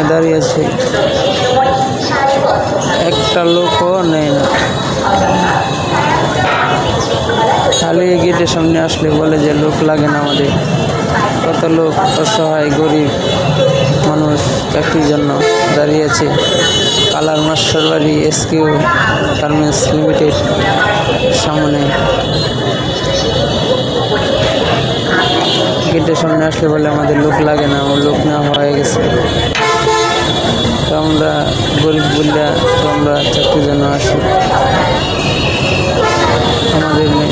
দাঁড়িয়ে আছে, একটা লোকও নেয় না। খালি গেটের সামনে আসলে বলে যে লোক লাগে না আমাদের। কত লোক অসহায় গরিব মানুষ চাকরির জন্য দাঁড়িয়ে আছে কালার মাস্টার বাড়ি এসকিউ গার্মেন্টস লিমিটেড সামনে। গেটের সামনে আসলে বলে আমাদের লোক লাগে না, আমার লোক না হয়ে গেছে। তো আমরা গরিব বললে তো আমরা চাকরির জন্য আসি, আমাদের নেই।